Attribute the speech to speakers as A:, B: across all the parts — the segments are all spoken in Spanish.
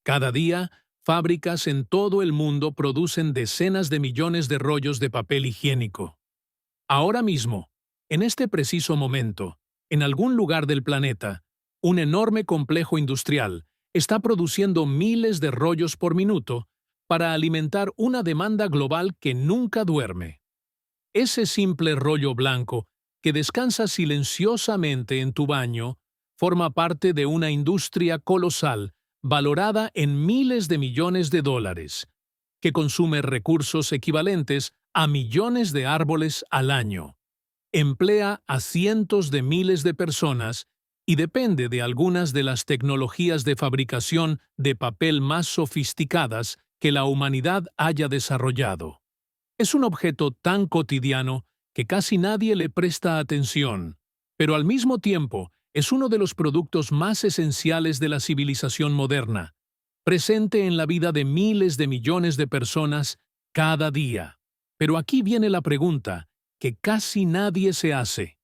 A: Cada día, fábricas en todo el mundo producen decenas de millones de rollos de papel higiénico. Ahora mismo, en este preciso momento, en algún lugar del planeta, un enorme complejo industrial está produciendo miles de rollos por minuto para alimentar una demanda global que nunca duerme. Ese simple rollo blanco que descansa silenciosamente en tu baño forma parte de una industria colosal valorada en miles de millones de dólares, que consume recursos equivalentes a millones de árboles al año, emplea a cientos de miles de personas y depende de algunas de las tecnologías de fabricación de papel más sofisticadas que la humanidad haya desarrollado. Es un objeto tan cotidiano que casi nadie le presta atención, pero al mismo tiempo es uno de los productos más esenciales de la civilización moderna, presente en la vida de miles de millones de personas cada día. Pero aquí viene la pregunta que casi nadie se hace.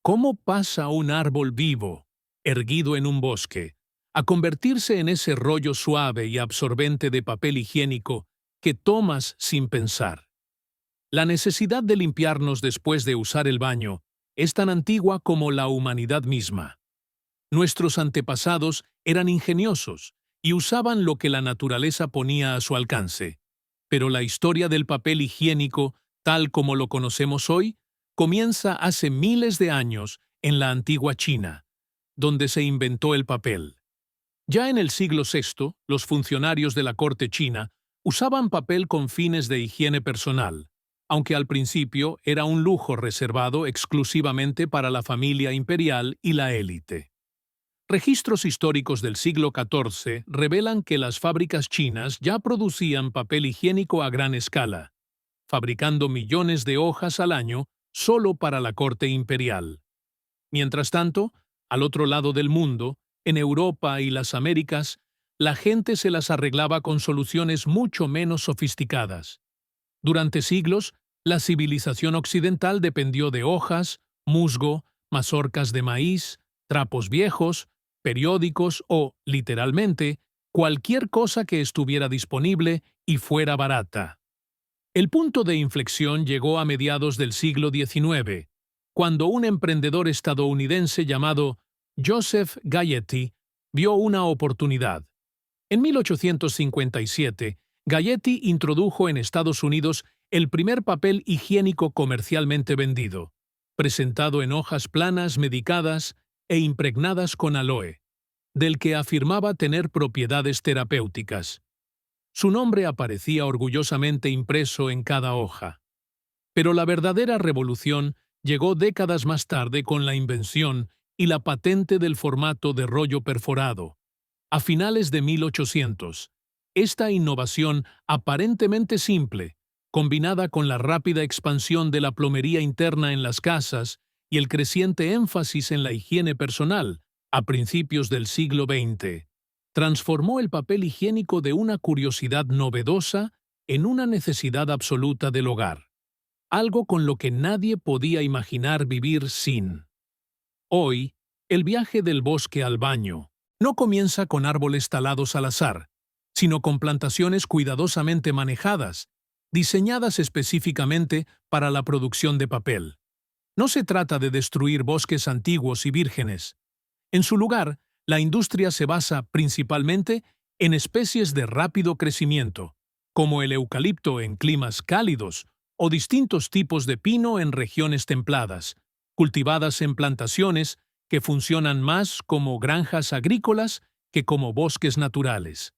A: ¿Cómo pasa un árbol vivo, erguido en un bosque, a convertirse en ese rollo suave y absorbente de papel higiénico que tomas sin pensar? La necesidad de limpiarnos después de usar el baño es tan antigua como la humanidad misma. Nuestros antepasados eran ingeniosos y usaban lo que la naturaleza ponía a su alcance. Pero la historia del papel higiénico, tal como lo conocemos hoy, comienza hace miles de años en la antigua China, donde se inventó el papel. Ya en el siglo VI, los funcionarios de la corte china usaban papel con fines de higiene personal, aunque al principio era un lujo reservado exclusivamente para la familia imperial y la élite. Registros históricos del siglo XIV revelan que las fábricas chinas ya producían papel higiénico a gran escala, fabricando millones de hojas al año solo para la corte imperial. Mientras tanto, al otro lado del mundo, en Europa y las Américas, la gente se las arreglaba con soluciones mucho menos sofisticadas. Durante siglos, la civilización occidental dependió de hojas, musgo, mazorcas de maíz, trapos viejos, periódicos o, literalmente, cualquier cosa que estuviera disponible y fuera barata. El punto de inflexión llegó a mediados del siglo XIX, cuando un emprendedor estadounidense llamado Joseph Gayeti vio una oportunidad. En 1857, Gayeti introdujo en Estados Unidos el primer papel higiénico comercialmente vendido, presentado en hojas planas medicadas e impregnadas con aloe, del que afirmaba tener propiedades terapéuticas. Su nombre aparecía orgullosamente impreso en cada hoja. Pero la verdadera revolución llegó décadas más tarde con la invención y la patente del formato de rollo perforado. A finales de 1800, esta innovación aparentemente simple, combinada con la rápida expansión de la plomería interna en las casas y el creciente énfasis en la higiene personal, a principios del siglo XX, transformó el papel higiénico de una curiosidad novedosa en una necesidad absoluta del hogar, algo con lo que nadie podía imaginar vivir sin. Hoy, el viaje del bosque al baño no comienza con árboles talados al azar, sino con plantaciones cuidadosamente manejadas, diseñadas específicamente para la producción de papel. No se trata de destruir bosques antiguos y vírgenes. En su lugar, la industria se basa principalmente en especies de rápido crecimiento, como el eucalipto en climas cálidos o distintos tipos de pino en regiones templadas, cultivadas en plantaciones que funcionan más como granjas agrícolas que como bosques naturales.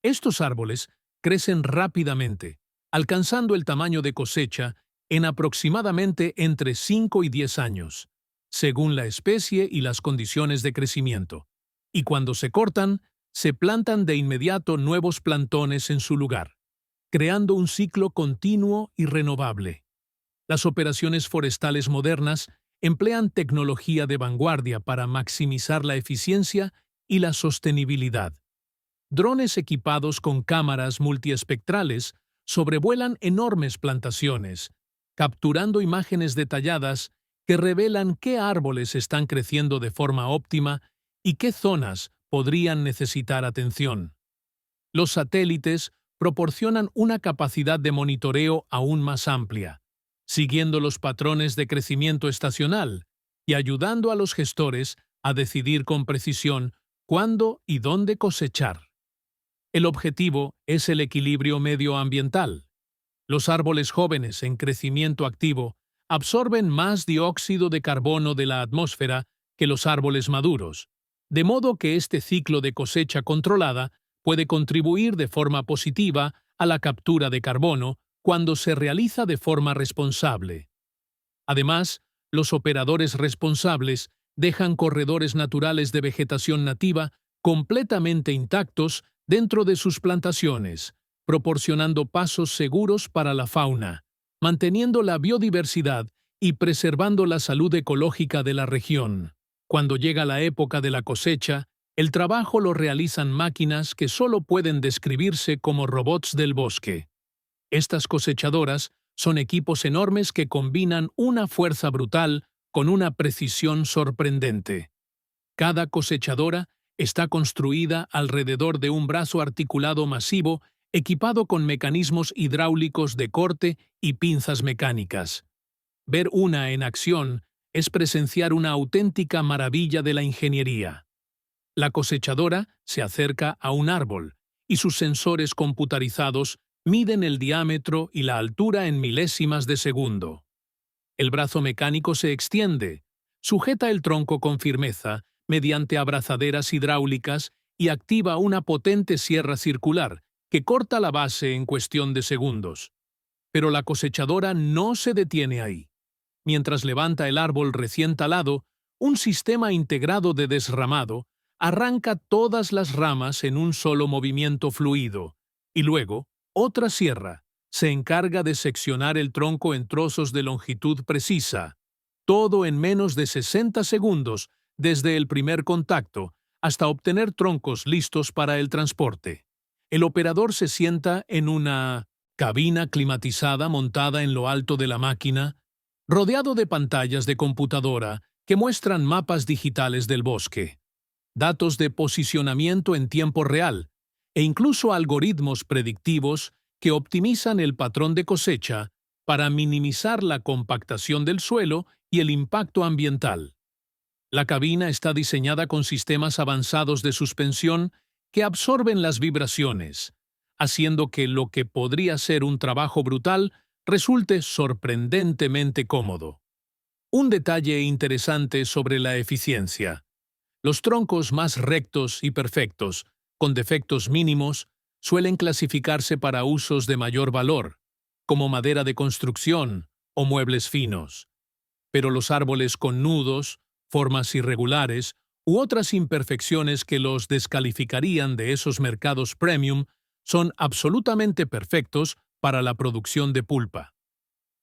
A: Estos árboles crecen rápidamente, alcanzando el tamaño de cosecha en aproximadamente entre 5 y 10 años, según la especie y las condiciones de crecimiento. Y cuando se cortan, se plantan de inmediato nuevos plantones en su lugar, creando un ciclo continuo y renovable. Las operaciones forestales modernas emplean tecnología de vanguardia para maximizar la eficiencia y la sostenibilidad. Drones equipados con cámaras multiespectrales sobrevuelan enormes plantaciones, capturando imágenes detalladas que revelan qué árboles están creciendo de forma óptima y qué zonas podrían necesitar atención. Los satélites proporcionan una capacidad de monitoreo aún más amplia, siguiendo los patrones de crecimiento estacional y ayudando a los gestores a decidir con precisión cuándo y dónde cosechar. El objetivo es el equilibrio medioambiental. Los árboles jóvenes en crecimiento activo absorben más dióxido de carbono de la atmósfera que los árboles maduros, de modo que este ciclo de cosecha controlada puede contribuir de forma positiva a la captura de carbono cuando se realiza de forma responsable. Además, los operadores responsables dejan corredores naturales de vegetación nativa completamente intactos dentro de sus plantaciones, proporcionando pasos seguros para la fauna, manteniendo la biodiversidad y preservando la salud ecológica de la región. Cuando llega la época de la cosecha, el trabajo lo realizan máquinas que solo pueden describirse como robots del bosque. Estas cosechadoras son equipos enormes que combinan una fuerza brutal con una precisión sorprendente. Cada cosechadora está construida alrededor de un brazo articulado masivo equipado con mecanismos hidráulicos de corte y pinzas mecánicas. Ver una en acción es presenciar una auténtica maravilla de la ingeniería. La cosechadora se acerca a un árbol y sus sensores computarizados miden el diámetro y la altura en milésimas de segundo. El brazo mecánico se extiende, sujeta el tronco con firmeza mediante abrazaderas hidráulicas y activa una potente sierra circular que corta la base en cuestión de segundos. Pero la cosechadora no se detiene ahí. Mientras levanta el árbol recién talado, un sistema integrado de desramado arranca todas las ramas en un solo movimiento fluido, y luego, otra sierra se encarga de seccionar el tronco en trozos de longitud precisa, todo en menos de 60 segundos desde el primer contacto hasta obtener troncos listos para el transporte. El operador se sienta en una cabina climatizada montada en lo alto de la máquina, rodeado de pantallas de computadora que muestran mapas digitales del bosque, datos de posicionamiento en tiempo real e incluso algoritmos predictivos que optimizan el patrón de cosecha para minimizar la compactación del suelo y el impacto ambiental. La cabina está diseñada con sistemas avanzados de suspensión que absorben las vibraciones, haciendo que lo que podría ser un trabajo brutal resulte sorprendentemente cómodo. Un detalle interesante sobre la eficiencia. Los troncos más rectos y perfectos, con defectos mínimos, suelen clasificarse para usos de mayor valor, como madera de construcción o muebles finos. Pero los árboles con nudos, formas irregulares u otras imperfecciones que los descalificarían de esos mercados premium son absolutamente perfectos para la producción de pulpa.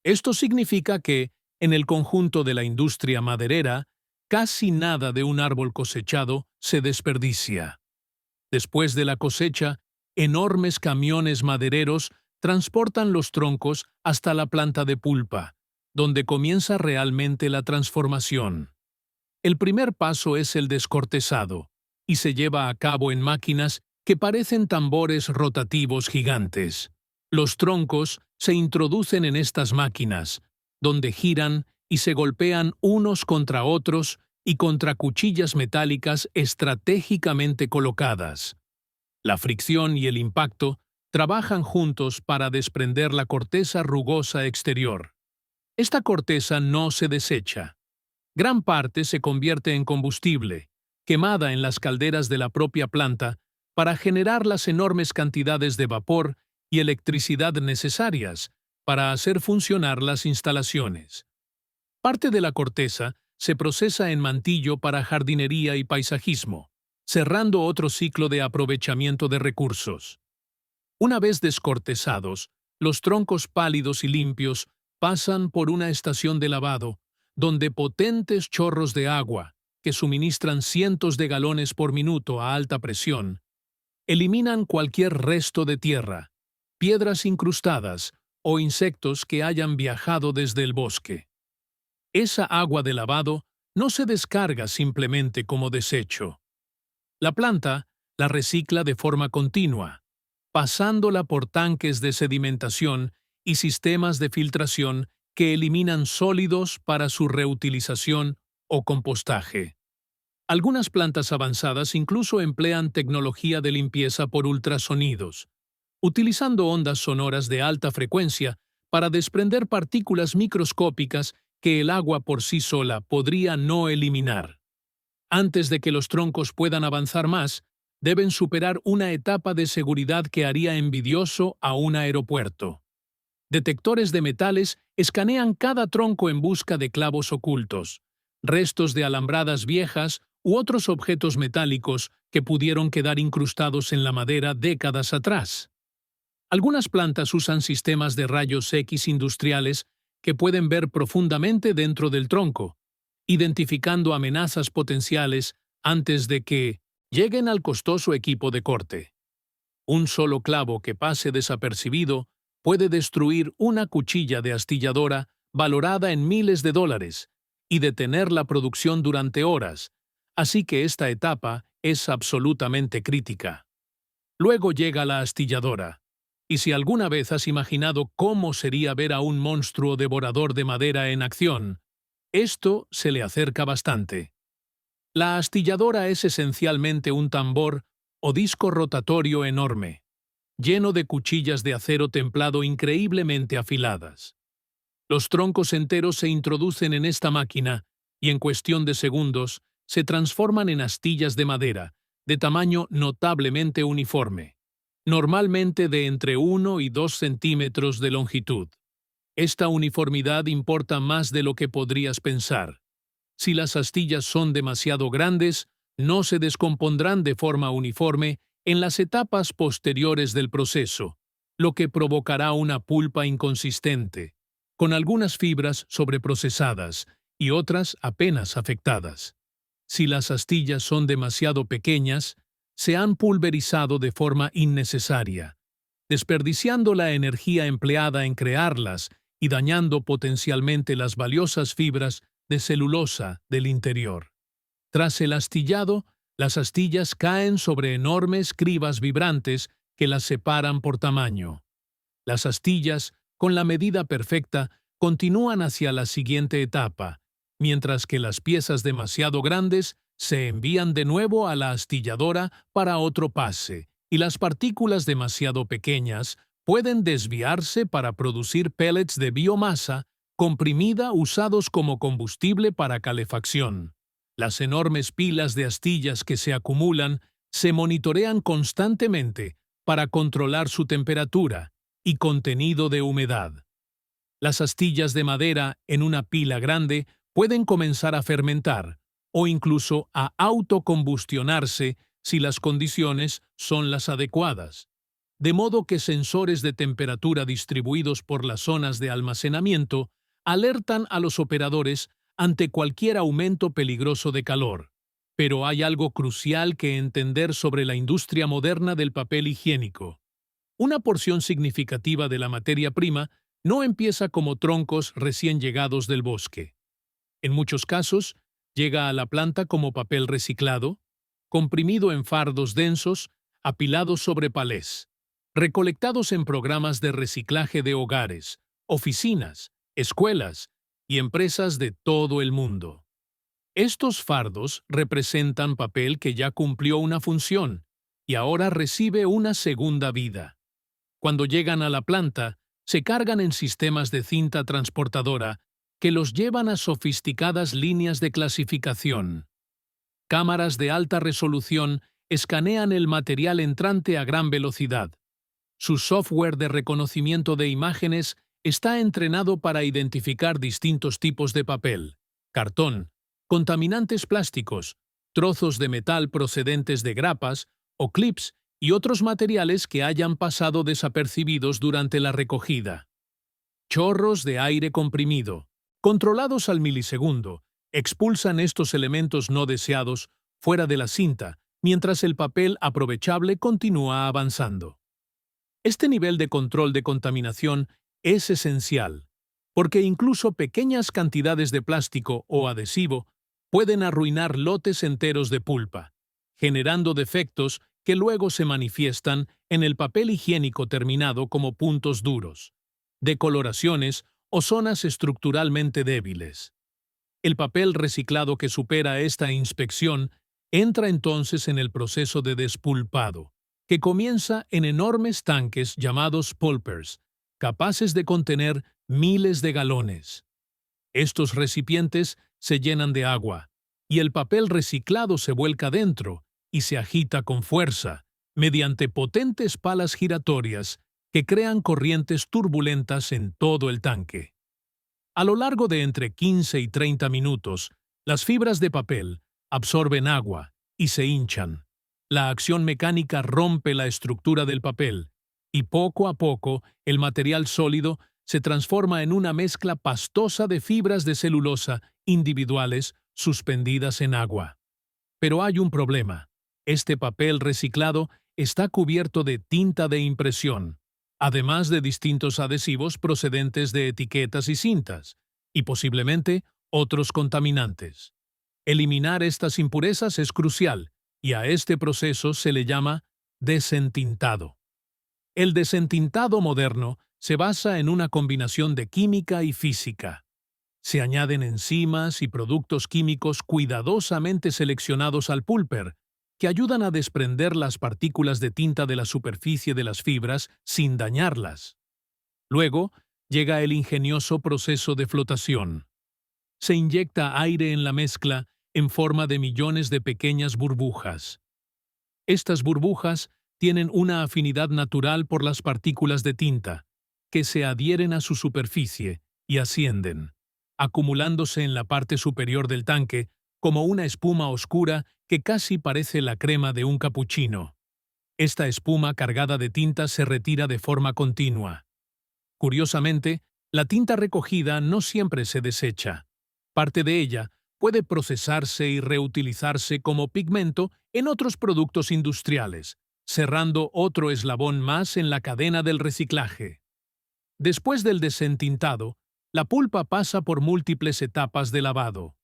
A: Esto significa que, en el conjunto de la industria maderera, casi nada de un árbol cosechado se desperdicia. Después de la cosecha, enormes camiones madereros transportan los troncos hasta la planta de pulpa, donde comienza realmente la transformación. El primer paso es el descortezado, y se lleva a cabo en máquinas que parecen tambores rotativos gigantes. Los troncos se introducen en estas máquinas, donde giran y se golpean unos contra otros y contra cuchillas metálicas estratégicamente colocadas. La fricción y el impacto trabajan juntos para desprender la corteza rugosa exterior. Esta corteza no se desecha. Gran parte se convierte en combustible, quemada en las calderas de la propia planta para generar las enormes cantidades de vapor y electricidad necesarias para hacer funcionar las instalaciones. Parte de la corteza se procesa en mantillo para jardinería y paisajismo, cerrando otro ciclo de aprovechamiento de recursos. Una vez descortezados, los troncos pálidos y limpios pasan por una estación de lavado, donde potentes chorros de agua, que suministran cientos de galones por minuto a alta presión, eliminan cualquier resto de tierra, piedras incrustadas o insectos que hayan viajado desde el bosque. Esa agua de lavado no se descarga simplemente como desecho. La planta la recicla de forma continua, pasándola por tanques de sedimentación y sistemas de filtración que eliminan sólidos para su reutilización o compostaje. Algunas plantas avanzadas incluso emplean tecnología de limpieza por ultrasonidos, utilizando ondas sonoras de alta frecuencia para desprender partículas microscópicas que el agua por sí sola podría no eliminar. Antes de que los troncos puedan avanzar más, deben superar una etapa de seguridad que haría envidioso a un aeropuerto. Detectores de metales escanean cada tronco en busca de clavos ocultos, restos de alambradas viejas u otros objetos metálicos que pudieron quedar incrustados en la madera décadas atrás. Algunas plantas usan sistemas de rayos X industriales que pueden ver profundamente dentro del tronco, identificando amenazas potenciales antes de que lleguen al costoso equipo de corte. Un solo clavo que pase desapercibido puede destruir una cuchilla de astilladora valorada en miles de dólares y detener la producción durante horas, así que esta etapa es absolutamente crítica. Luego llega la astilladora, y si alguna vez has imaginado cómo sería ver a un monstruo devorador de madera en acción, esto se le acerca bastante. La astilladora es esencialmente un tambor o disco rotatorio enorme, lleno de cuchillas de acero templado increíblemente afiladas. Los troncos enteros se introducen en esta máquina y en cuestión de segundos se transforman en astillas de madera, de tamaño notablemente uniforme, normalmente de entre 1 y 2 centímetros de longitud. Esta uniformidad importa más de lo que podrías pensar. Si las astillas son demasiado grandes, no se descompondrán de forma uniforme en las etapas posteriores del proceso, lo que provocará una pulpa inconsistente, con algunas fibras sobreprocesadas y otras apenas afectadas. Si las astillas son demasiado pequeñas, se han pulverizado de forma innecesaria, desperdiciando la energía empleada en crearlas y dañando potencialmente las valiosas fibras de celulosa del interior. Tras el astillado, las astillas caen sobre enormes cribas vibrantes que las separan por tamaño. Las astillas, con la medida perfecta, continúan hacia la siguiente etapa, mientras que las piezas demasiado grandes se envían de nuevo a la astilladora para otro pase, y las partículas demasiado pequeñas pueden desviarse para producir pellets de biomasa comprimida usados como combustible para calefacción. Las enormes pilas de astillas que se acumulan se monitorean constantemente para controlar su temperatura y contenido de humedad. Las astillas de madera en una pila grande pueden comenzar a fermentar o incluso a autocombustionarse si las condiciones son las adecuadas, de modo que sensores de temperatura distribuidos por las zonas de almacenamiento alertan a los operadores ante cualquier aumento peligroso de calor. Pero hay algo crucial que entender sobre la industria moderna del papel higiénico. Una porción significativa de la materia prima no empieza como troncos recién llegados del bosque. En muchos casos, llega a la planta como papel reciclado, comprimido en fardos densos, apilados sobre palés, recolectados en programas de reciclaje de hogares, oficinas, escuelas y empresas de todo el mundo. Estos fardos representan papel que ya cumplió una función y ahora recibe una segunda vida. Cuando llegan a la planta, se cargan en sistemas de cinta transportadora que los llevan a sofisticadas líneas de clasificación. Cámaras de alta resolución escanean el material entrante a gran velocidad. Su software de reconocimiento de imágenes está entrenado para identificar distintos tipos de papel, cartón, contaminantes plásticos, trozos de metal procedentes de grapas o clips y otros materiales que hayan pasado desapercibidos durante la recogida. Chorros de aire comprimido, controlados al milisegundo, expulsan estos elementos no deseados fuera de la cinta, mientras el papel aprovechable continúa avanzando. Este nivel de control de contaminación es esencial, porque incluso pequeñas cantidades de plástico o adhesivo pueden arruinar lotes enteros de pulpa, generando defectos que luego se manifiestan en el papel higiénico terminado como puntos duros, decoloraciones o zonas estructuralmente débiles. El papel reciclado que supera esta inspección entra entonces en el proceso de despulpado, que comienza en enormes tanques llamados pulpers, capaces de contener miles de galones. Estos recipientes se llenan de agua, y el papel reciclado se vuelca dentro y se agita con fuerza, mediante potentes palas giratorias que crean corrientes turbulentas en todo el tanque. A lo largo de entre 15 y 30 minutos, las fibras de papel absorben agua y se hinchan. La acción mecánica rompe la estructura del papel y poco a poco el material sólido se transforma en una mezcla pastosa de fibras de celulosa individuales suspendidas en agua. Pero hay un problema. Este papel reciclado está cubierto de tinta de impresión, además de distintos adhesivos procedentes de etiquetas y cintas, y posiblemente otros contaminantes. Eliminar estas impurezas es crucial, y a este proceso se le llama desentintado. El desentintado moderno se basa en una combinación de química y física. Se añaden enzimas y productos químicos cuidadosamente seleccionados al pulper, que ayudan a desprender las partículas de tinta de la superficie de las fibras sin dañarlas. Luego, llega el ingenioso proceso de flotación. Se inyecta aire en la mezcla en forma de millones de pequeñas burbujas. Estas burbujas tienen una afinidad natural por las partículas de tinta, que se adhieren a su superficie y ascienden, acumulándose en la parte superior del tanque como una espuma oscura que casi parece la crema de un capuchino. Esta espuma cargada de tinta se retira de forma continua. Curiosamente, la tinta recogida no siempre se desecha. Parte de ella puede procesarse y reutilizarse como pigmento en otros productos industriales, cerrando otro eslabón más en la cadena del reciclaje. Después del desentintado, la pulpa pasa por múltiples etapas de lavado.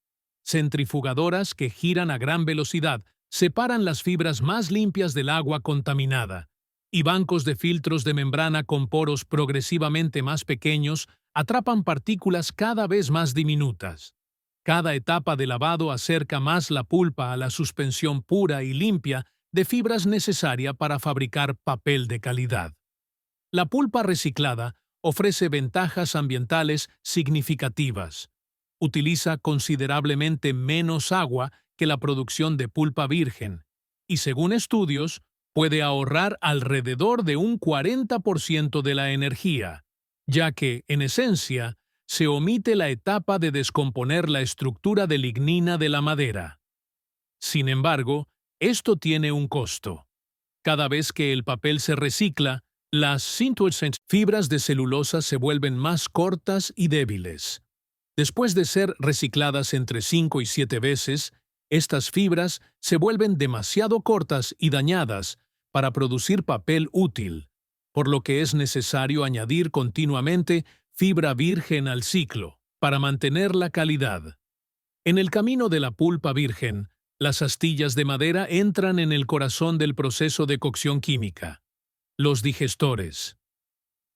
A: Centrifugadoras que giran a gran velocidad separan las fibras más limpias del agua contaminada, y bancos de filtros de membrana con poros progresivamente más pequeños atrapan partículas cada vez más diminutas. Cada etapa de lavado acerca más la pulpa a la suspensión pura y limpia de fibras necesaria para fabricar papel de calidad. La pulpa reciclada ofrece ventajas ambientales significativas. Utiliza considerablemente menos agua que la producción de pulpa virgen y, según estudios, puede ahorrar alrededor de un 40% de la energía, ya que, en esencia, se omite la etapa de descomponer la estructura de lignina de la madera. Sin embargo, esto tiene un costo. Cada vez que el papel se recicla, las fibras de celulosa se vuelven más cortas y débiles. Después de ser recicladas entre 5 y 7 veces, estas fibras se vuelven demasiado cortas y dañadas para producir papel útil, por lo que es necesario añadir continuamente fibra virgen al ciclo para mantener la calidad. En el camino de la pulpa virgen, las astillas de madera entran en el corazón del proceso de cocción química. Los digestores.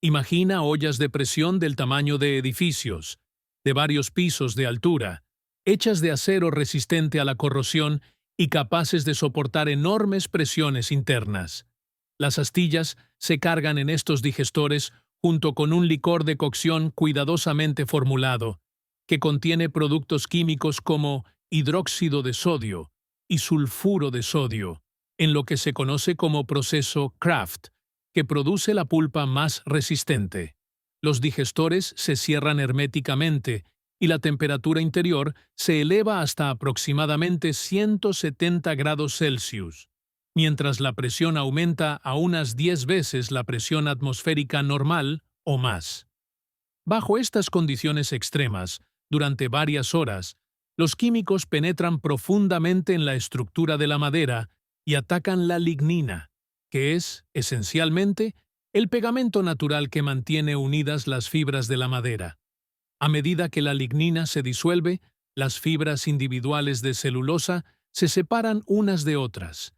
A: Imagina ollas de presión del tamaño de edificios, de varios pisos de altura, hechas de acero resistente a la corrosión y capaces de soportar enormes presiones internas. Las astillas se cargan en estos digestores junto con un licor de cocción cuidadosamente formulado, que contiene productos químicos como hidróxido de sodio y sulfuro de sodio, en lo que se conoce como proceso Kraft, que produce la pulpa más resistente. Los digestores se cierran herméticamente y la temperatura interior se eleva hasta aproximadamente 170 grados Celsius, mientras la presión aumenta a unas 10 veces la presión atmosférica normal o más. Bajo estas condiciones extremas, durante varias horas, los químicos penetran profundamente en la estructura de la madera y atacan la lignina, que es, esencialmente, el pegamento natural que mantiene unidas las fibras de la madera. A medida que la lignina se disuelve, las fibras individuales de celulosa se separan unas de otras,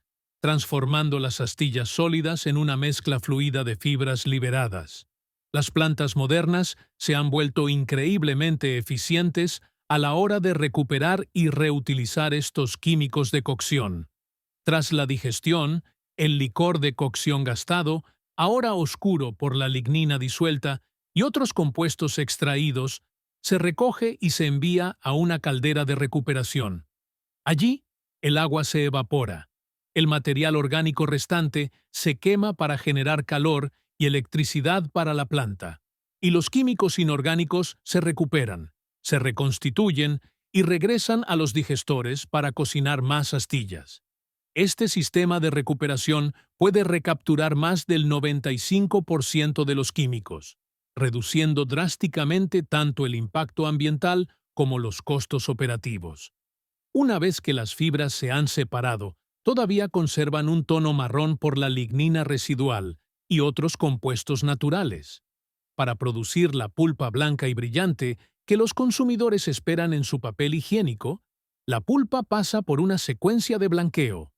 A: transformando las astillas sólidas en una mezcla fluida de fibras liberadas. Las plantas modernas se han vuelto increíblemente eficientes a la hora de recuperar y reutilizar estos químicos de cocción. Tras la digestión, el licor de cocción gastado, ahora oscuro por la lignina disuelta y otros compuestos extraídos, se recoge y se envía a una caldera de recuperación. Allí, el agua se evapora. El material orgánico restante se quema para generar calor y electricidad para la planta. Y los químicos inorgánicos se recuperan, se reconstituyen y regresan a los digestores para cocinar más astillas. Este sistema de recuperación puede recapturar más del 95% de los químicos, reduciendo drásticamente tanto el impacto ambiental como los costos operativos. Una vez que las fibras se han separado, todavía conservan un tono marrón por la lignina residual y otros compuestos naturales. Para producir la pulpa blanca y brillante que los consumidores esperan en su papel higiénico, la pulpa pasa por una secuencia de blanqueo.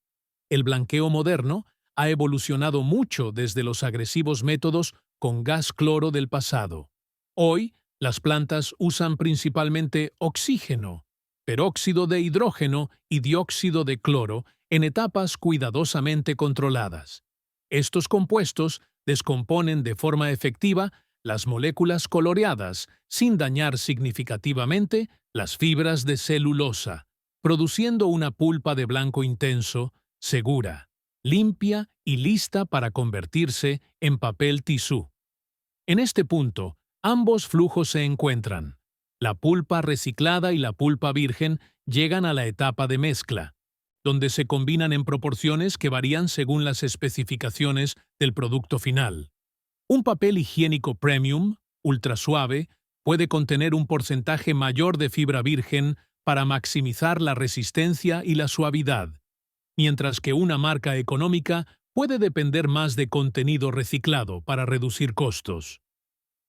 A: El blanqueo moderno ha evolucionado mucho desde los agresivos métodos con gas cloro del pasado. Hoy, las plantas usan principalmente oxígeno, peróxido de hidrógeno y dióxido de cloro en etapas cuidadosamente controladas. Estos compuestos descomponen de forma efectiva las moléculas coloreadas sin dañar significativamente las fibras de celulosa, produciendo una pulpa de blanco intenso, segura, limpia y lista para convertirse en papel tisú. En este punto, ambos flujos se encuentran. La pulpa reciclada y la pulpa virgen llegan a la etapa de mezcla, donde se combinan en proporciones que varían según las especificaciones del producto final. Un papel higiénico premium, ultra suave, puede contener un porcentaje mayor de fibra virgen para maximizar la resistencia y la suavidad, mientras que una marca económica puede depender más de contenido reciclado para reducir costos.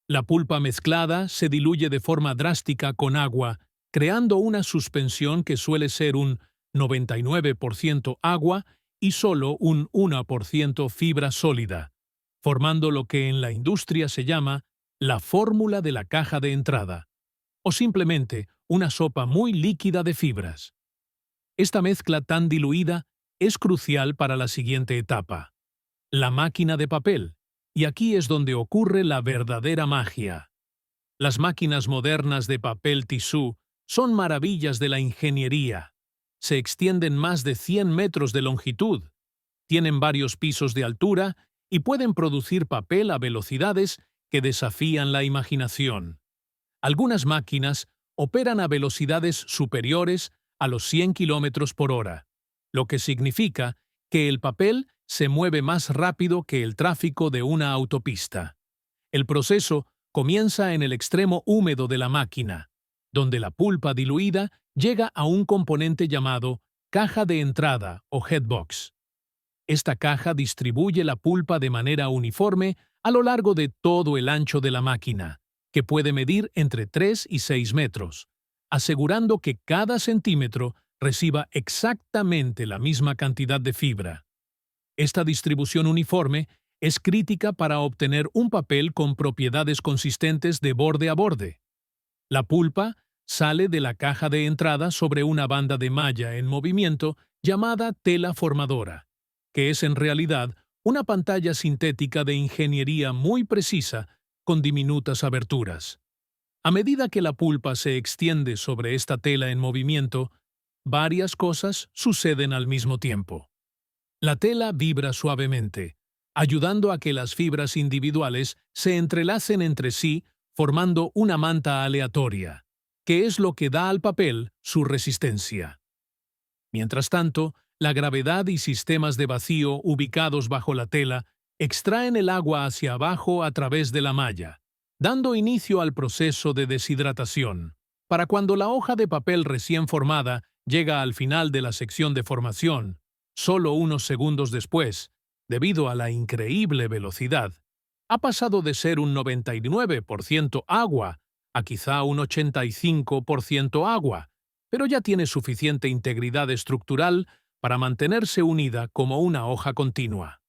A: La pulpa mezclada se diluye de forma drástica con agua, creando una suspensión que suele ser un 99% agua y solo un 1% fibra sólida, formando lo que en la industria se llama la fórmula de la caja de entrada, o simplemente una sopa muy líquida de fibras. Esta mezcla tan diluida es crucial para la siguiente etapa, la máquina de papel, y aquí es donde ocurre la verdadera magia. Las máquinas modernas de papel tisú son maravillas de la ingeniería. Se extienden más de 100 metros de longitud, tienen varios pisos de altura y pueden producir papel a velocidades que desafían la imaginación. Algunas máquinas operan a velocidades superiores a los 100 kilómetros por hora, lo que significa que el papel se mueve más rápido que el tráfico de una autopista. El proceso comienza en el extremo húmedo de la máquina, donde la pulpa diluida llega a un componente llamado caja de entrada o headbox. Esta caja distribuye la pulpa de manera uniforme a lo largo de todo el ancho de la máquina, que puede medir entre 3 y 6 metros, asegurando que cada centímetro reciba exactamente la misma cantidad de fibra. Esta distribución uniforme es crítica para obtener un papel con propiedades consistentes de borde a borde. La pulpa sale de la caja de entrada sobre una banda de malla en movimiento llamada tela formadora, que es en realidad una pantalla sintética de ingeniería muy precisa con diminutas aberturas. A medida que la pulpa se extiende sobre esta tela en movimiento, varias cosas suceden al mismo tiempo. La tela vibra suavemente, ayudando a que las fibras individuales se entrelacen entre sí formando una manta aleatoria, que es lo que da al papel su resistencia. Mientras tanto, la gravedad y sistemas de vacío ubicados bajo la tela extraen el agua hacia abajo a través de la malla, dando inicio al proceso de deshidratación. Para cuando la hoja de papel recién formada llega al final de la sección de formación, solo unos segundos después, debido a la increíble velocidad, ha pasado de ser un 99% agua a quizá un 85% agua, pero ya tiene suficiente integridad estructural para mantenerse unida como una hoja continua.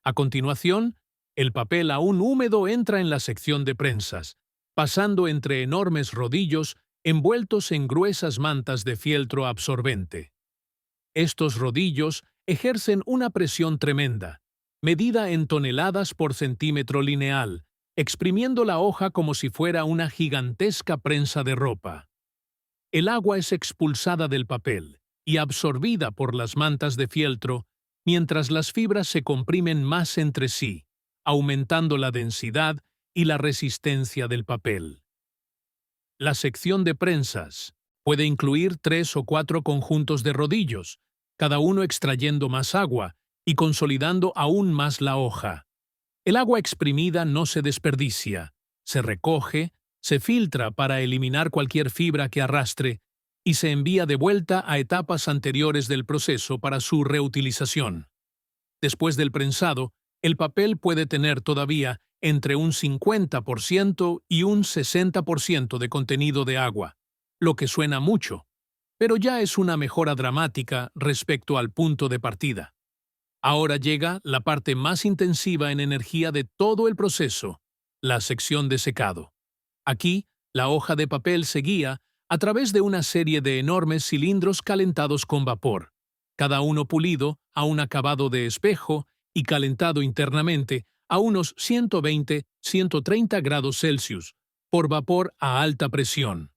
A: A continuación, el papel aún húmedo entra en la sección de prensas, pasando entre enormes rodillos envueltos en gruesas mantas de fieltro absorbente. Estos rodillos ejercen una presión tremenda, medida en toneladas por centímetro lineal, exprimiendo la hoja como si fuera una gigantesca prensa de ropa. El agua es expulsada del papel y absorbida por las mantas de fieltro, mientras las fibras se comprimen más entre sí, aumentando la densidad y la resistencia del papel. La sección de prensas puede incluir 3 o 4 conjuntos de rodillos, cada uno extrayendo más agua y consolidando aún más la hoja. El agua exprimida no se desperdicia, se recoge, se filtra para eliminar cualquier fibra que arrastre y se envía de vuelta a etapas anteriores del proceso para su reutilización. Después del prensado, el papel puede tener todavía entre un 50% y un 60% de contenido de agua, lo que suena mucho, pero ya es una mejora dramática respecto al punto de partida. Ahora llega la parte más intensiva en energía de todo el proceso, la sección de secado. Aquí, la hoja de papel se guía a través de una serie de enormes cilindros calentados con vapor, cada uno pulido a un acabado de espejo y calentado internamente a unos 120-130 grados Celsius, por vapor a alta presión.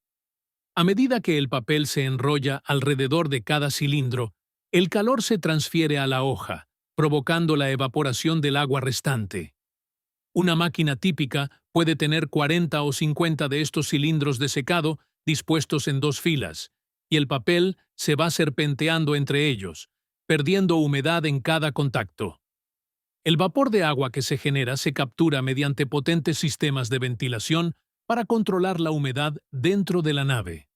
A: A medida que el papel se enrolla alrededor de cada cilindro, el calor se transfiere a la hoja, provocando la evaporación del agua restante. Una máquina típica puede tener 40 o 50 de estos cilindros de secado dispuestos en 2 filas, y el papel se va serpenteando entre ellos, perdiendo humedad en cada contacto. El vapor de agua que se genera se captura mediante potentes sistemas de ventilación para controlar la humedad dentro de la nave.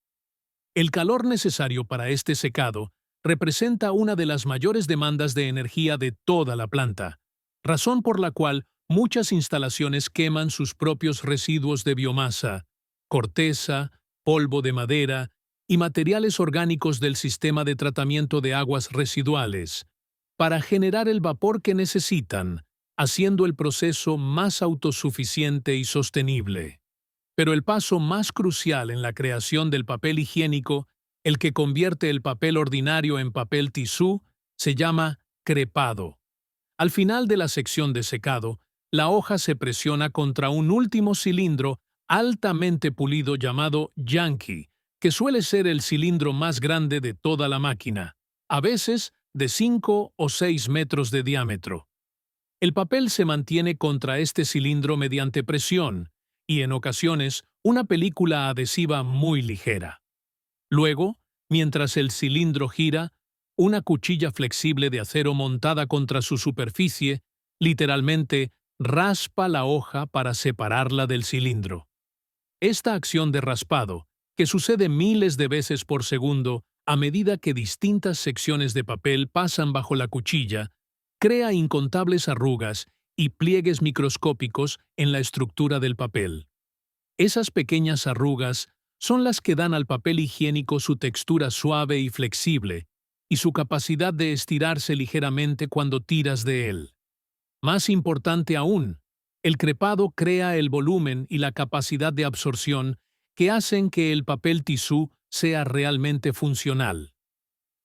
A: El calor necesario para este secado representa una de las mayores demandas de energía de toda la planta, razón por la cual muchas instalaciones queman sus propios residuos de biomasa, corteza, polvo de madera y materiales orgánicos del sistema de tratamiento de aguas residuales, para generar el vapor que necesitan, haciendo el proceso más autosuficiente y sostenible. Pero el paso más crucial en la creación del papel higiénico, el que convierte el papel ordinario en papel tisú, se llama crepado. Al final de la sección de secado, la hoja se presiona contra un último cilindro altamente pulido llamado Yankee, que suele ser el cilindro más grande de toda la máquina, a veces de 5 o 6 metros de diámetro. El papel se mantiene contra este cilindro mediante presión y, en ocasiones, una película adhesiva muy ligera. Luego, mientras el cilindro gira, una cuchilla flexible de acero montada contra su superficie, literalmente, raspa la hoja para separarla del cilindro. Esta acción de raspado, que sucede miles de veces por segundo a medida que distintas secciones de papel pasan bajo la cuchilla, crea incontables arrugas y pliegues microscópicos en la estructura del papel. Esas pequeñas arrugas son las que dan al papel higiénico su textura suave y flexible y su capacidad de estirarse ligeramente cuando tiras de él. Más importante aún, el crepado crea el volumen y la capacidad de absorción que hacen que el papel tisú sea realmente funcional.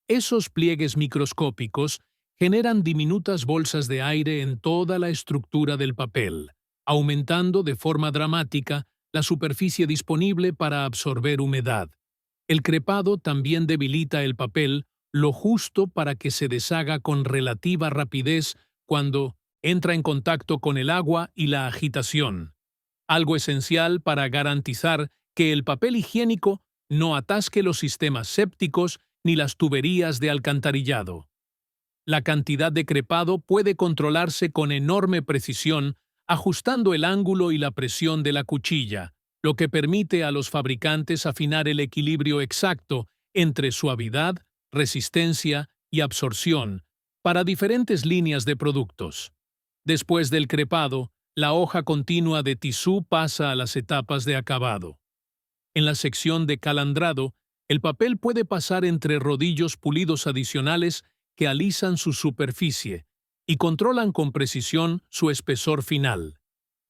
A: Esos pliegues microscópicos generan diminutas bolsas de aire en toda la estructura del papel, aumentando de forma dramática la superficie disponible para absorber humedad. El crepado también debilita el papel lo justo para que se deshaga con relativa rapidez cuando entra en contacto con el agua y la agitación, algo esencial para garantizar que el papel higiénico no atasque los sistemas sépticos ni las tuberías de alcantarillado. La cantidad de crepado puede controlarse con enorme precisión ajustando el ángulo y la presión de la cuchilla, lo que permite a los fabricantes afinar el equilibrio exacto entre suavidad, resistencia y absorción para diferentes líneas de productos. Después del crepado, la hoja continua de tisú pasa a las etapas de acabado. En la sección de calandrado, el papel puede pasar entre rodillos pulidos adicionales que alisan su superficie y controlan con precisión su espesor final,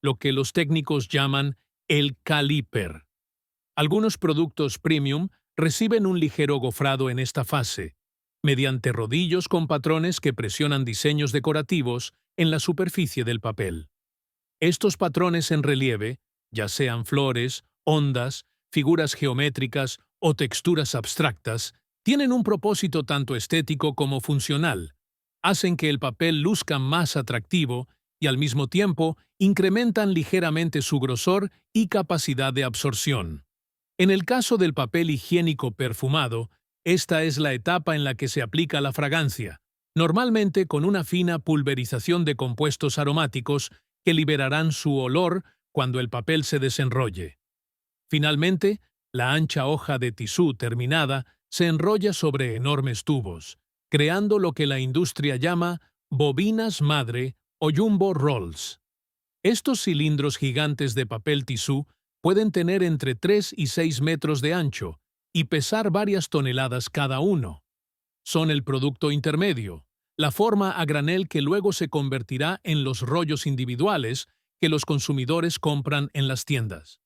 A: lo que los técnicos llaman el caliper. Algunos productos premium reciben un ligero gofrado en esta fase, mediante rodillos con patrones que presionan diseños decorativos en la superficie del papel. Estos patrones en relieve, ya sean flores, ondas, figuras geométricas o texturas abstractas, tienen un propósito tanto estético como funcional. Hacen que el papel luzca más atractivo y al mismo tiempo incrementan ligeramente su grosor y capacidad de absorción. En el caso del papel higiénico perfumado, esta es la etapa en la que se aplica la fragancia, normalmente con una fina pulverización de compuestos aromáticos que liberarán su olor cuando el papel se desenrolle. Finalmente, la ancha hoja de tisú terminada se enrolla sobre enormes tubos, creando lo que la industria llama bobinas madre o jumbo rolls. Estos cilindros gigantes de papel tisú pueden tener entre 3 y 6 metros de ancho y pesar varias toneladas cada uno. Son el producto intermedio, la forma a granel que luego se convertirá en los rollos individuales que los consumidores compran en las tiendas.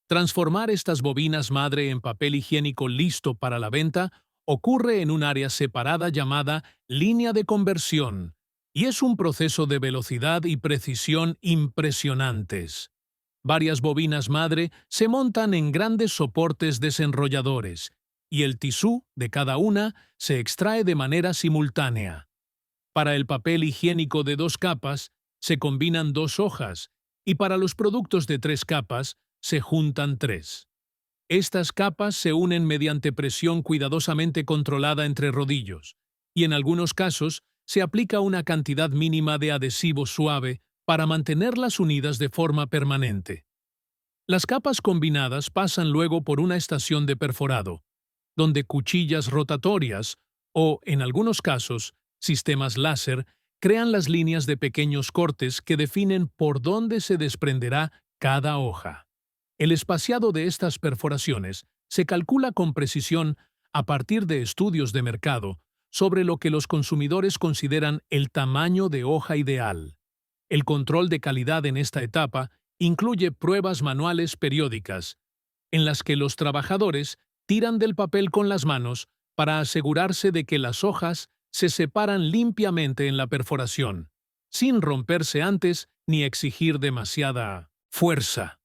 A: Transformar estas bobinas madre en papel higiénico listo para la venta ocurre en un área separada llamada línea de conversión, y es un proceso de velocidad y precisión impresionantes. Varias bobinas madre se montan en grandes soportes desenrolladores, y el tisú de cada una se extrae de manera simultánea. Para el papel higiénico de 2 capas, se combinan 2 hojas, y para los productos de 3 capas, se juntan 3. Estas capas se unen mediante presión cuidadosamente controlada entre rodillos, y en algunos casos se aplica una cantidad mínima de adhesivo suave para mantenerlas unidas de forma permanente. Las capas combinadas pasan luego por una estación de perforado, donde cuchillas rotatorias o, en algunos casos, sistemas láser crean las líneas de pequeños cortes que definen por dónde se desprenderá cada hoja. El espaciado de estas perforaciones se calcula con precisión a partir de estudios de mercado sobre lo que los consumidores consideran el tamaño de hoja ideal. El control de calidad en esta etapa incluye pruebas manuales periódicas, en las que los trabajadores tiran del papel con las manos para asegurarse de que las hojas se separan limpiamente en la perforación, sin romperse antes ni exigir demasiada fuerza.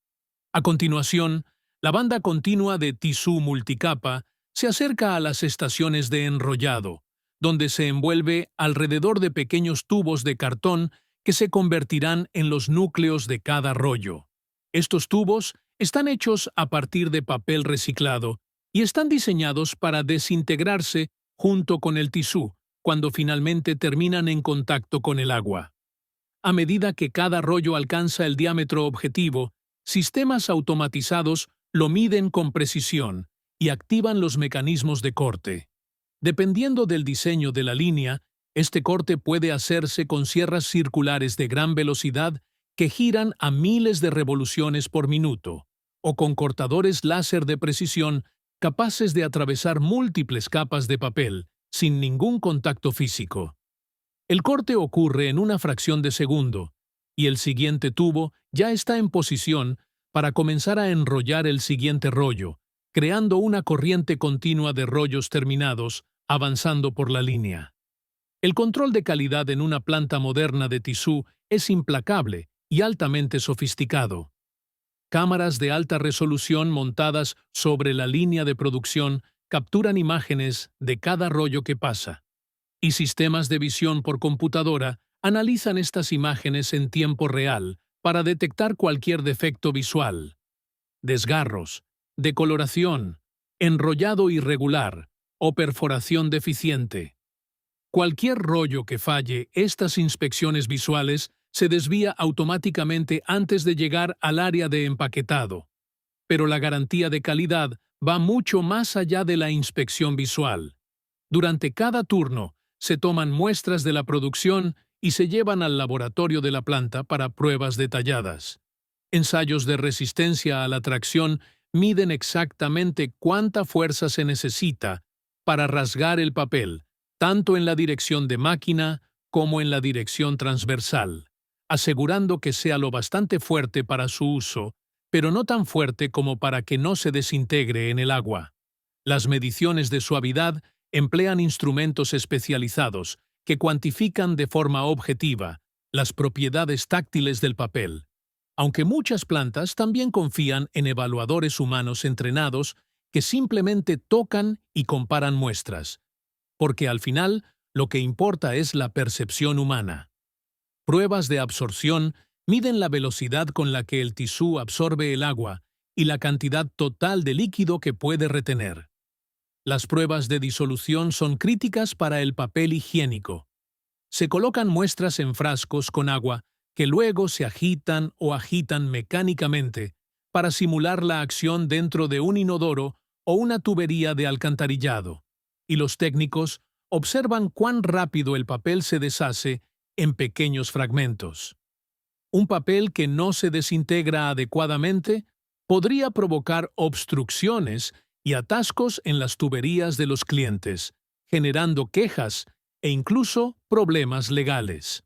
A: A continuación, la banda continua de tisú multicapa se acerca a las estaciones de enrollado, donde se envuelve alrededor de pequeños tubos de cartón que se convertirán en los núcleos de cada rollo. Estos tubos están hechos a partir de papel reciclado y están diseñados para desintegrarse junto con el tisú cuando finalmente terminan en contacto con el agua. A medida que cada rollo alcanza el diámetro objetivo, sistemas automatizados lo miden con precisión y activan los mecanismos de corte. Dependiendo del diseño de la línea, este corte puede hacerse con sierras circulares de gran velocidad que giran a miles de revoluciones por minuto, o con cortadores láser de precisión capaces de atravesar múltiples capas de papel sin ningún contacto físico. El corte ocurre en una fracción de segundo, y el siguiente tubo ya está en posición para comenzar a enrollar el siguiente rollo, creando una corriente continua de rollos terminados avanzando por la línea. El control de calidad en una planta moderna de tisú es implacable y altamente sofisticado. Cámaras de alta resolución montadas sobre la línea de producción capturan imágenes de cada rollo que pasa, y sistemas de visión por computadora analizan estas imágenes en tiempo real para detectar cualquier defecto visual, desgarros, decoloración, enrollado irregular o perforación deficiente. Cualquier rollo que falle estas inspecciones visuales se desvía automáticamente antes de llegar al área de empaquetado. Pero la garantía de calidad va mucho más allá de la inspección visual. Durante cada turno, se toman muestras de la producción y se llevan al laboratorio de la planta para pruebas detalladas. Ensayos de resistencia a la tracción miden exactamente cuánta fuerza se necesita para rasgar el papel, tanto en la dirección de máquina como en la dirección transversal, asegurando que sea lo bastante fuerte para su uso, pero no tan fuerte como para que no se desintegre en el agua. Las mediciones de suavidad emplean instrumentos especializados que cuantifican de forma objetiva las propiedades táctiles del papel, aunque muchas plantas también confían en evaluadores humanos entrenados que simplemente tocan y comparan muestras, porque al final lo que importa es la percepción humana. Pruebas de absorción miden la velocidad con la que el tisú absorbe el agua y la cantidad total de líquido que puede retener. Las pruebas de disolución son críticas para el papel higiénico. Se colocan muestras en frascos con agua que luego se agitan o agitan mecánicamente para simular la acción dentro de un inodoro o una tubería de alcantarillado, y los técnicos observan cuán rápido el papel se deshace en pequeños fragmentos. Un papel que no se desintegra adecuadamente podría provocar obstrucciones y atascos en las tuberías de los clientes, generando quejas e incluso problemas legales.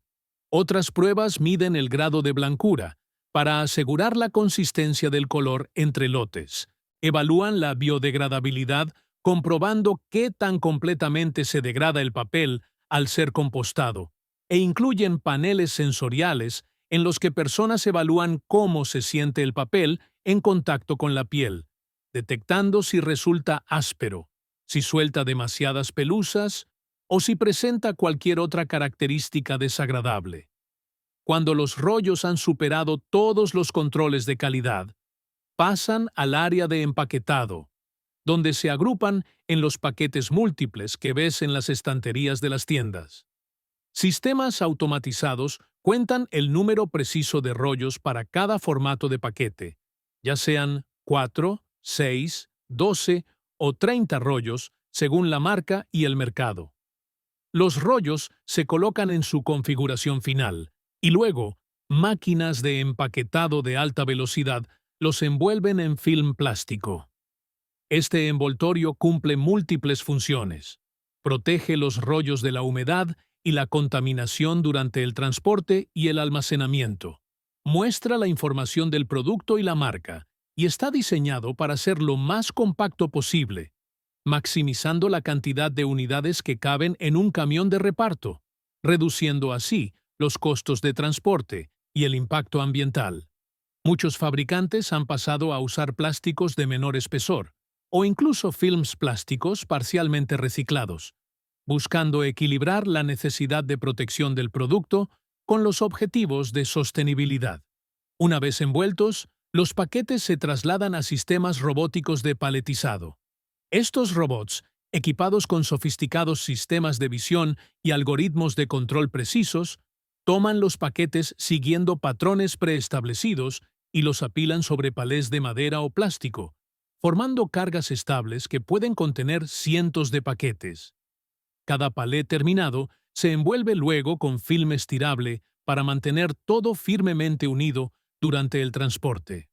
A: Otras pruebas miden el grado de blancura para asegurar la consistencia del color entre lotes. Evalúan la biodegradabilidad comprobando qué tan completamente se degrada el papel al ser compostado, e incluyen paneles sensoriales en los que personas evalúan cómo se siente el papel en contacto con la piel, detectando si resulta áspero, si suelta demasiadas pelusas o si presenta cualquier otra característica desagradable. Cuando los rollos han superado todos los controles de calidad, pasan al área de empaquetado, donde se agrupan en los paquetes múltiples que ves en las estanterías de las tiendas. Sistemas automatizados cuentan el número preciso de rollos para cada formato de paquete, ya sean 4, 6, 12 o 30 rollos según la marca y el mercado. Los rollos se colocan en su configuración final y luego máquinas de empaquetado de alta velocidad los envuelven en film plástico. Este envoltorio cumple múltiples funciones. Protege los rollos de la humedad y la contaminación durante el transporte y el almacenamiento. Muestra la información del producto y la marca, y está diseñado para ser lo más compacto posible, maximizando la cantidad de unidades que caben en un camión de reparto, reduciendo así los costos de transporte y el impacto ambiental. Muchos fabricantes han pasado a usar plásticos de menor espesor, o incluso films plásticos parcialmente reciclados, buscando equilibrar la necesidad de protección del producto con los objetivos de sostenibilidad. Una vez envueltos, los paquetes se trasladan a sistemas robóticos de paletizado. Estos robots, equipados con sofisticados sistemas de visión y algoritmos de control precisos, toman los paquetes siguiendo patrones preestablecidos y los apilan sobre palés de madera o plástico, formando cargas estables que pueden contener cientos de paquetes. Cada palé terminado se envuelve luego con film estirable para mantener todo firmemente unido durante el transporte.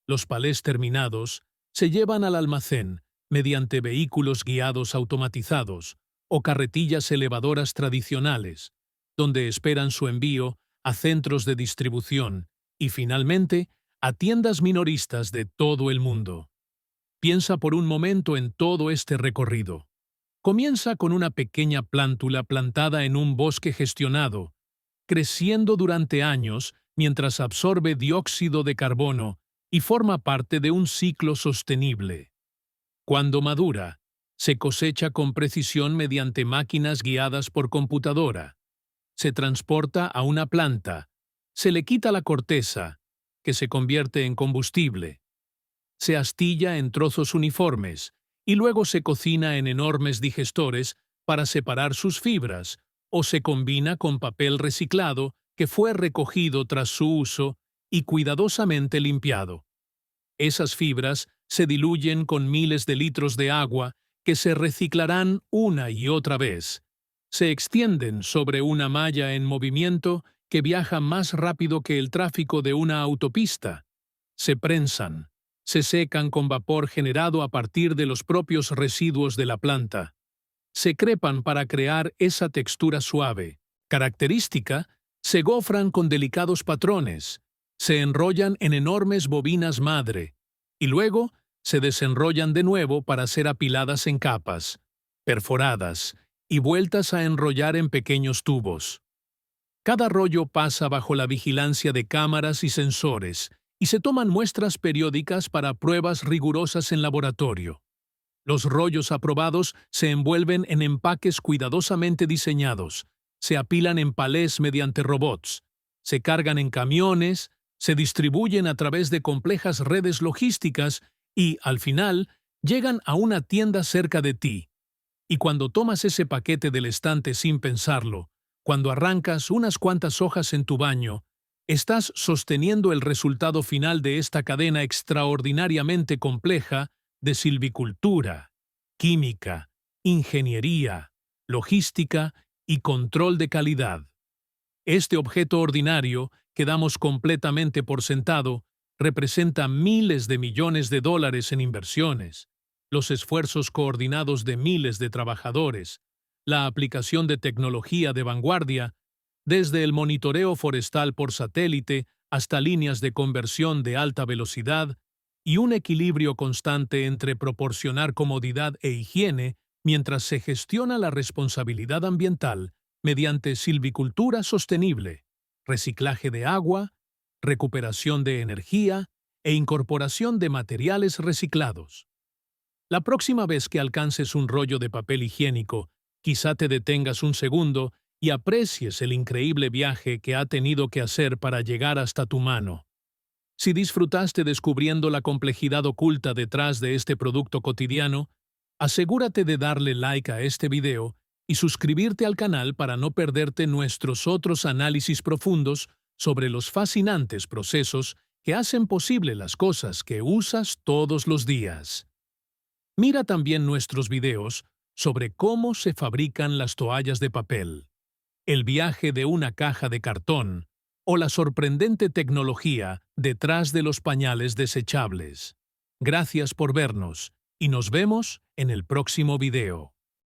A: Los palés terminados se llevan al almacén mediante vehículos guiados automatizados o carretillas elevadoras tradicionales, donde esperan su envío a centros de distribución y, finalmente, a tiendas minoristas de todo el mundo. Piensa por un momento en todo este recorrido. Comienza con una pequeña plántula plantada en un bosque gestionado, creciendo durante años mientras absorbe dióxido de carbono y forma parte de un ciclo sostenible. Cuando madura, se cosecha con precisión mediante máquinas guiadas por computadora. Se transporta a una planta, se le quita la corteza, que se convierte en combustible. Se astilla en trozos uniformes y luego se cocina en enormes digestores para separar sus fibras, o se combina con papel reciclado que fue recogido tras su uso y cuidadosamente limpiado. Esas fibras se diluyen con miles de litros de agua que se reciclarán una y otra vez. Se extienden sobre una malla en movimiento que viaja más rápido que el tráfico de una autopista. Se prensan, se secan con vapor generado a partir de los propios residuos de la planta. se crepan para crear esa textura suave, característica, se gofran con delicados patrones, se enrollan en enormes bobinas madre, y luego se desenrollan de nuevo para ser apiladas en capas, perforadas y vueltas a enrollar en pequeños tubos. Cada rollo pasa bajo la vigilancia de cámaras y sensores, y se toman muestras periódicas para pruebas rigurosas en laboratorio. Los rollos aprobados se envuelven en empaques cuidadosamente diseñados, se apilan en palés mediante robots, se cargan en camiones, se distribuyen a través de complejas redes logísticas y, al final, llegan a una tienda cerca de ti. Y cuando tomas ese paquete del estante sin pensarlo, cuando arrancas unas cuantas hojas en tu baño, estás sosteniendo el resultado final de esta cadena extraordinariamente compleja de silvicultura, química, ingeniería, logística y control de calidad. Este objeto ordinario, que damos completamente por sentado, representa miles de millones de dólares en inversiones, los esfuerzos coordinados de miles de trabajadores, la aplicación de tecnología de vanguardia, desde el monitoreo forestal por satélite hasta líneas de conversión de alta velocidad, y un equilibrio constante entre proporcionar comodidad e higiene mientras se gestiona la responsabilidad ambiental mediante silvicultura sostenible, reciclaje de agua, recuperación de energía e incorporación de materiales reciclados. La próxima vez que alcances un rollo de papel higiénico, quizá te detengas un segundo y aprecies el increíble viaje que ha tenido que hacer para llegar hasta tu mano. Si disfrutaste descubriendo la complejidad oculta detrás de este producto cotidiano, asegúrate de darle like a este video y suscribirte al canal para no perderte nuestros otros análisis profundos sobre los fascinantes procesos que hacen posible las cosas que usas todos los días. Mira también nuestros videos sobre cómo se fabrican las toallas de papel, el viaje de una caja de cartón o la sorprendente tecnología detrás de los pañales desechables. Gracias por vernos y nos vemos en el próximo video.